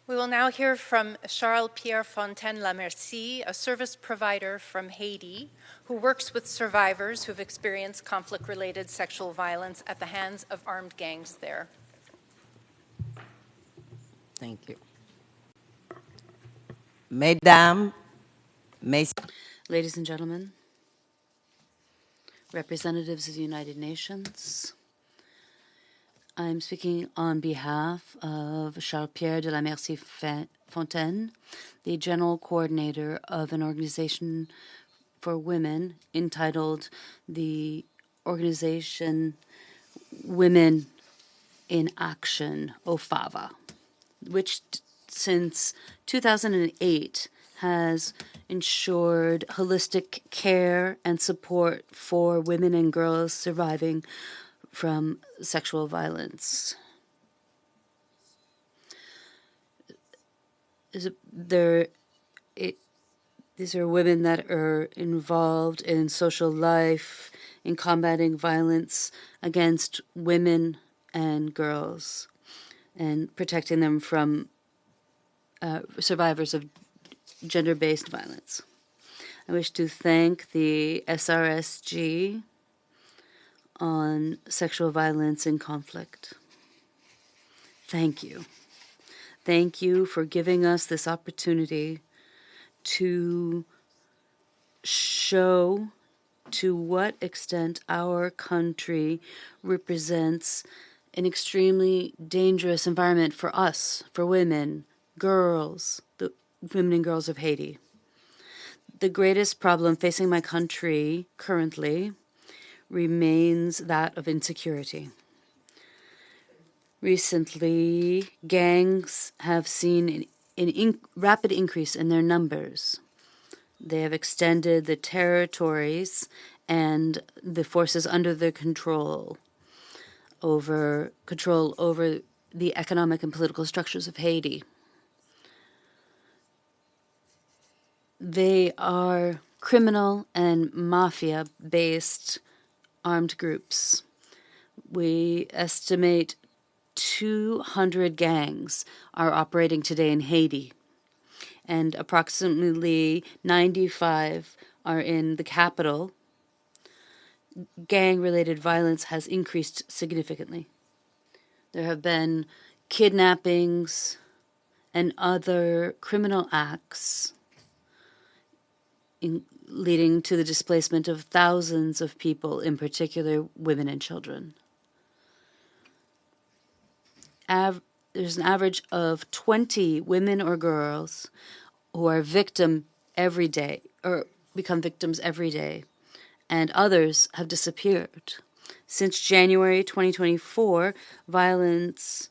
We will now hear from Charles-Pierre Fontaine-Lamercie, a service provider from Haiti who works with survivors who have experienced conflict-related sexual violence at the hands of armed gangs there. Thank you. Mesdames, Messieurs, Ladies and gentlemen, representatives of the United Nations, I'm speaking on behalf of Charles-Pierre de la Merci Fontaine, the General Coordinator of an organization for women entitled the Organization Women in Action, OFAVA, which since 2008 has ensured holistic care and support for women and girls surviving from sexual violence. These are women that are involved in social life, in combating violence against women and girls, and protecting them from survivors of gender-based violence. I wish to thank the CRSV on sexual violence in conflict. Thank you. Thank you for giving us this opportunity to show to what extent our country represents an extremely dangerous environment for us, for women, girls, the women and girls of Haiti. The greatest problem facing my country currently remains that of insecurity. Recently, gangs have seen an rapid increase in their numbers. They have extended the territories and the forces under their control over the economic and political structures of Haiti. They are criminal and mafia-based armed groups. We estimate 200 gangs are operating today in Haiti, and approximately 95 are in the capital. Gang-related violence has increased significantly. There have been kidnappings and other criminal acts leading to the displacement of thousands of people, in particular women and children. There's an average of 20 women or girls who are victim every day, or become victims every day, and others have disappeared. Since January 2024, violence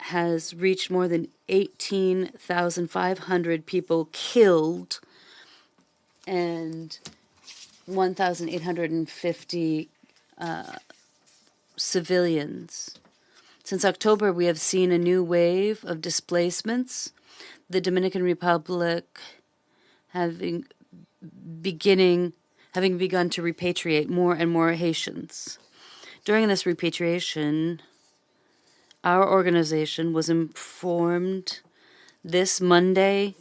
has reached more than 18,500 people killed and 1,850 civilians. Since October, we have seen a new wave of displacements. The Dominican Republic having begun to repatriate more and more Haitians. During this repatriation, our organization was informed this Monday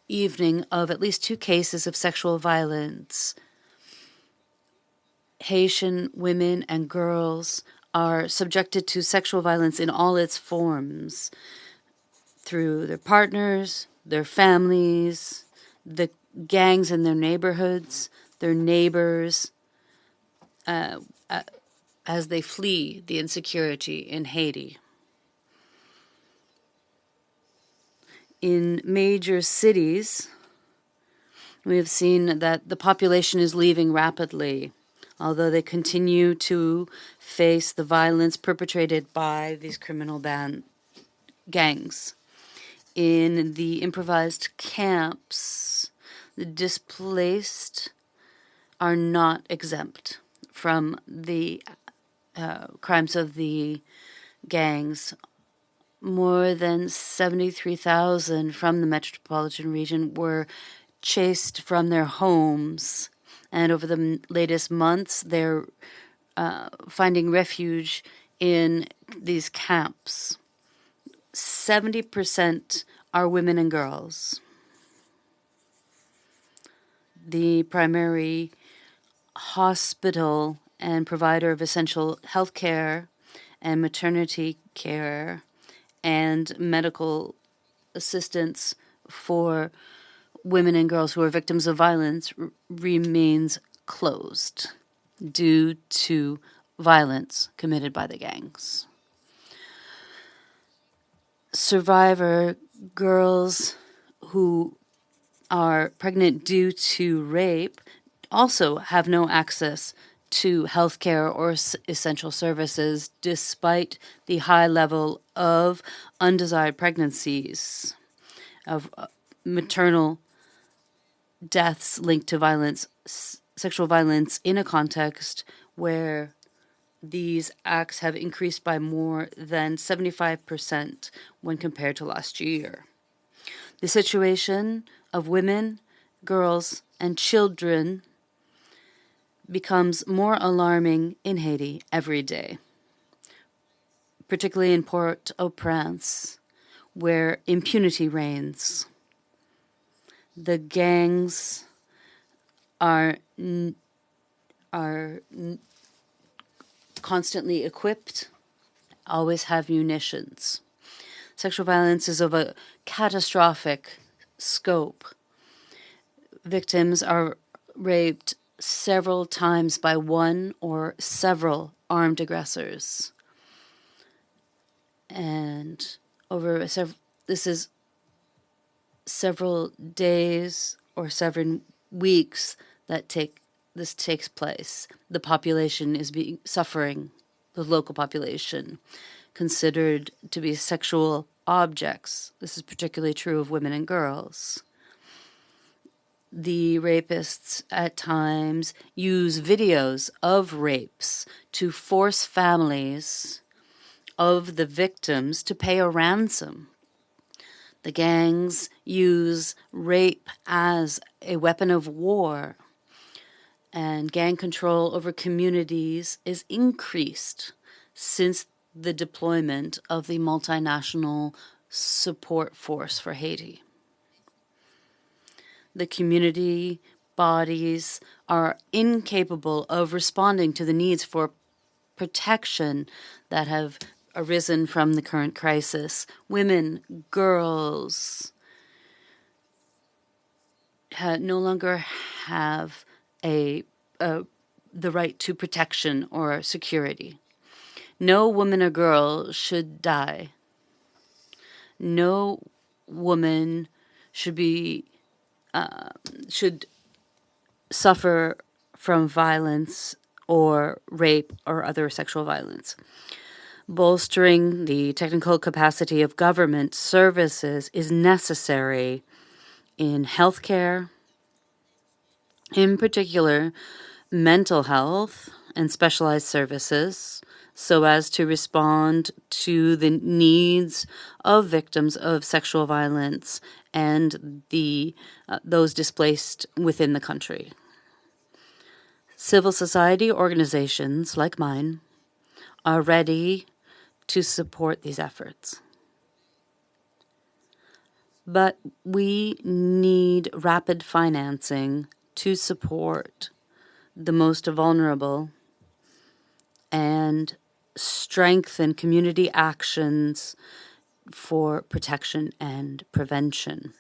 evening of at least 2 cases of sexual violence. Haitian women and girls are subjected to sexual violence in all its forms through their partners, their families, the gangs in their neighborhoods, their neighbors, as they flee the insecurity in Haiti. In major cities, we have seen that the population is leaving rapidly, although they continue to face the violence perpetrated by these criminal gangs. In the improvised camps, the displaced are not exempt from the crimes of the gangs. More than 73,000 from the metropolitan region were chased from their homes, and over the latest months, they're finding refuge in these camps. 70% are women and girls. The primary hospital and provider of essential health care and maternity care and medical assistance for women and girls who are victims of violence remains closed due to violence committed by the gangs. Survivor girls who are pregnant due to rape also have no access to health care or essential services despite the high level of undesired pregnancies, of maternal deaths linked to violence, sexual violence in a context where these acts have increased by more than 75% when compared to last year. The situation of women, girls, and children becomes more alarming in Haiti every day, particularly in Port-au-Prince, where impunity reigns. The gangs are constantly equipped, always have munitions. Sexual violence is of a catastrophic scope. Victims are raped several times by one or several armed aggressors. And this is several days or several weeks that this takes place. The population is suffering, the local population, considered to be sexual objects. This is particularly true of women and girls. The rapists at times use videos of rapes to force families of the victims to pay a ransom. The gangs use rape as a weapon of war, and gang control over communities is increased since the deployment of the multinational support force for Haiti. The community bodies are incapable of responding to the needs for protection that have arisen from the current crisis. Women, girls no longer have the right to protection or security. No woman or girl should die. No woman should suffer from violence or rape or other sexual violence. Bolstering the technical capacity of government services is necessary in healthcare, in particular mental health and specialized services, so as to respond to the needs of victims of sexual violence and those displaced within the country. Civil society organizations like mine are ready to support these efforts. But we need rapid financing to support the most vulnerable and strengthen community actions for protection and prevention.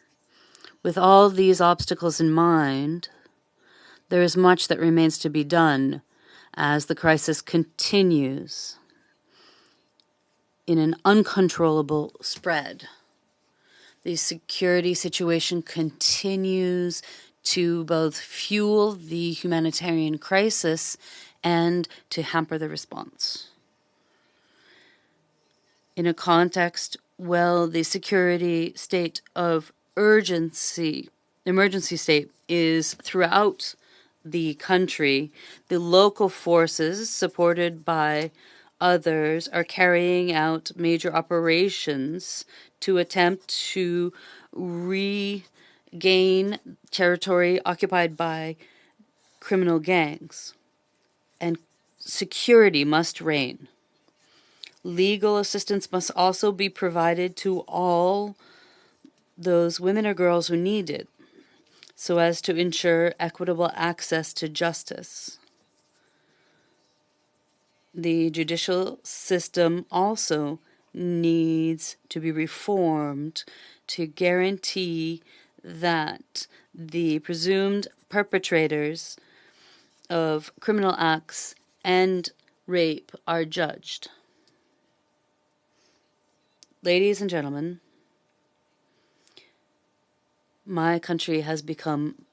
With all these obstacles in mind, there is much that remains to be done as the crisis continues in an uncontrollable spread. The security situation continues to both fuel the humanitarian crisis and to hamper the response. In a context, the security state of emergency state is throughout the country. The local forces, supported by others, are carrying out major operations to attempt to regain territory occupied by criminal gangs. And security must reign. Legal assistance must also be provided to all those women or girls who need it, so as to ensure equitable access to justice. The judicial system also needs to be reformed to guarantee that the presumed perpetrators of criminal acts and rape are judged. Ladies and gentlemen, my country has become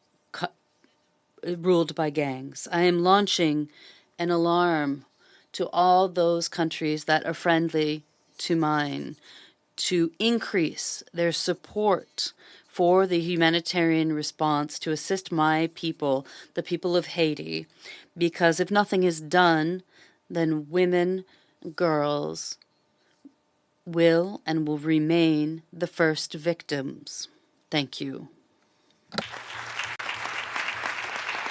ruled by gangs. I am launching an alarm to all those countries that are friendly to mine to increase their support for the humanitarian response to assist my people, the people of Haiti, because if nothing is done, then women, girls will and will remain the first victims. Thank you.